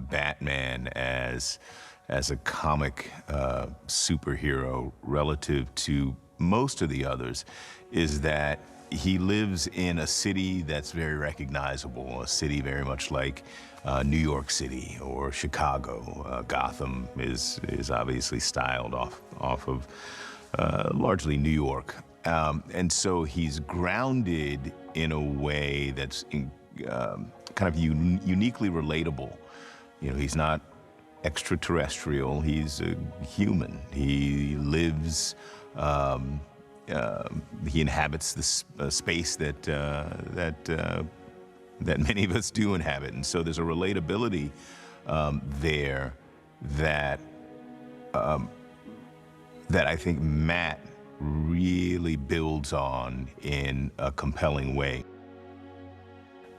Batman as a comic superhero relative to most of the others is that he lives in a city that's very recognizable, a city very much like New York City or Chicago. Gotham is obviously styled off of largely New York. And so he's grounded in a way that's kind of uniquely relatable. You know, he's not extraterrestrial, he's a human. He lives, he inhabits this space that many of us do inhabit. And so there's a relatability there that, that I think Matt really builds on in a compelling way.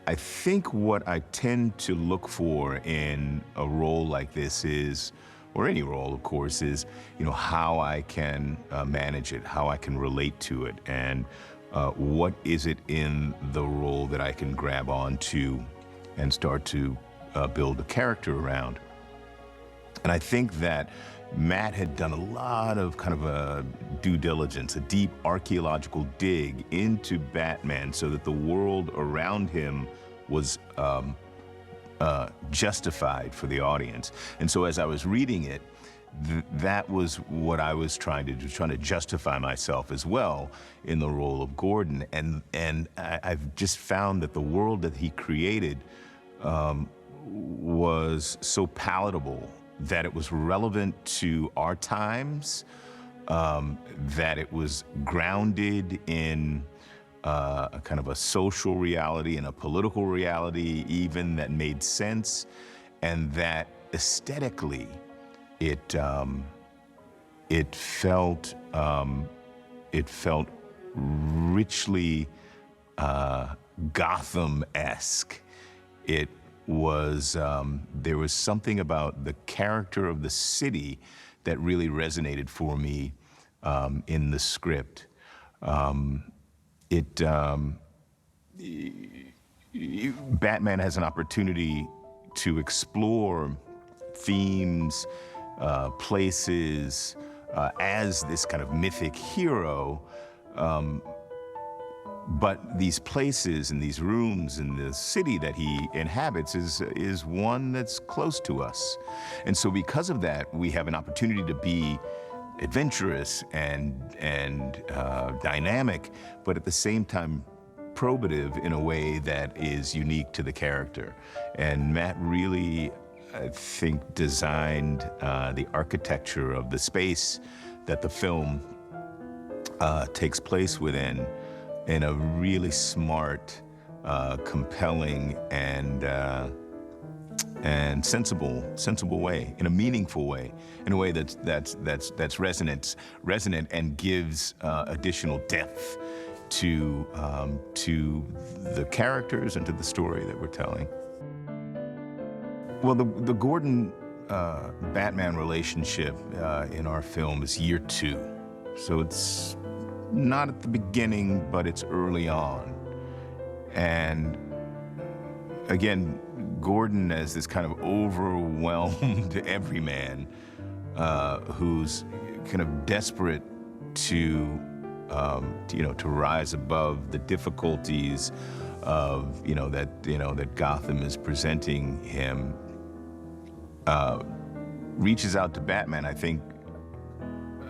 I think what I tend to look for in a role like this is, or any role, of course, is, you know, how I can manage it, how I can relate to it, and what is it in the role that I can grab onto and start to build a character around. And I think that Matt had done a lot of kind of a due diligence, a deep archaeological dig into Batman so that the world around him was justified for the audience. And so as I was reading it, that was what I was trying to do, trying to justify myself as well in the role of Gordon. And I've just found that the world that he created was so palatable, that it was relevant to our times, that it was grounded in a kind of a social reality and a political reality even that made sense, and that aesthetically it felt richly Gotham-esque. It was, there was something about the character of the city that really resonated for me in the script. Batman has an opportunity to explore themes, places, as this kind of mythic hero, but these places and these rooms and the city that he inhabits is one that's close to us. And so because of that, we have an opportunity to be adventurous and dynamic, but at the same time probative in a way that is unique to the character. And Matt really, I think, designed the architecture of the space that the film takes place within in a really smart, compelling, and sensible way, in a meaningful way, in a way that's resonant and gives additional depth to the characters and to the story that we're telling. Well, the Gordon Batman relationship in our film is year 2, so it's not at the beginning, but it's early on. And again, Gordon as this kind of overwhelmed everyman who's kind of desperate to rise above the difficulties of that Gotham is presenting him, reaches out to Batman, I think,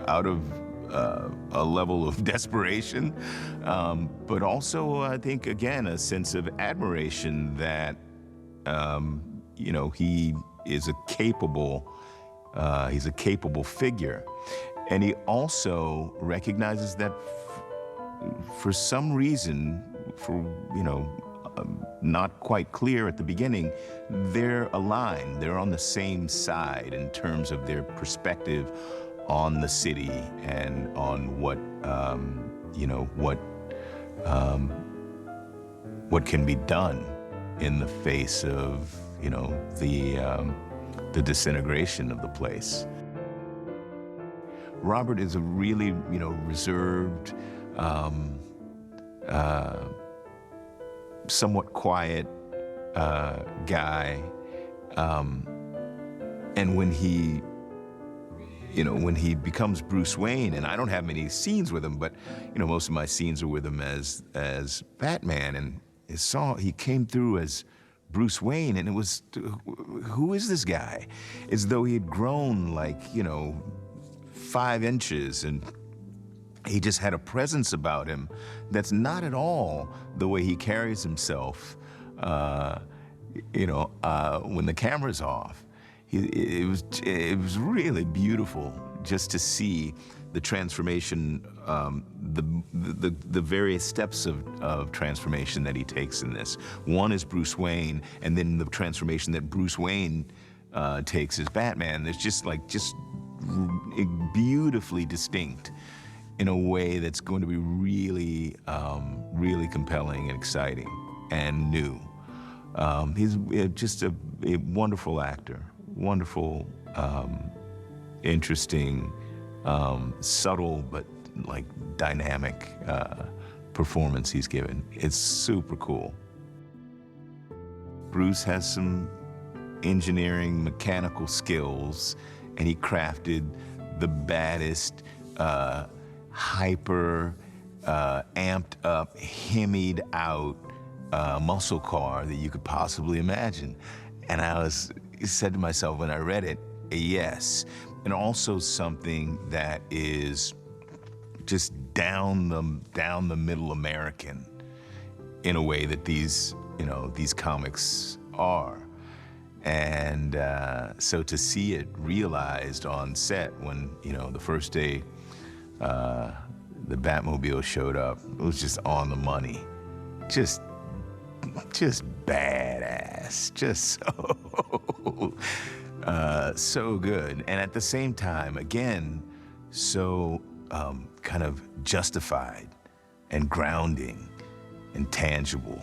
out of a level of desperation, but also, I think, again, a sense of admiration that, he is he's a capable figure. And he also recognizes that for some reason, not quite clear at the beginning, they're aligned, they're on the same side in terms of their perspective on the city and on what you know um, what can be done in the face of the disintegration of the place. Robert is a really reserved, um, uh, somewhat quiet guy, um, and when he becomes Bruce Wayne, and I don't have many scenes with him, but most of my scenes are with him as Batman, and he came through as Bruce Wayne, and it was, who is this guy? As though he had grown like 5 inches, and he just had a presence about him that's not at all the way he carries himself. When the camera's off. It was really beautiful just to see the transformation, the various steps of transformation that he takes in this. One is Bruce Wayne, and then the transformation that Bruce Wayne takes as Batman. There's just beautifully distinct in a way that's going to be really, really compelling and exciting and new. He's just a wonderful actor, wonderful, interesting, subtle but dynamic performance he's given. It's super cool. Bruce has some engineering, mechanical skills, and he crafted the baddest, hyper, amped up, hemmied out muscle car that you could possibly imagine. And I said to myself when I read it, yes. And also something that is just down the middle American in a way that these comics are. And so to see it realized on set when, the first day the Batmobile showed up, it was just on the money. Just badass, just so good. And at the same time, again, so kind of justified and grounding and tangible.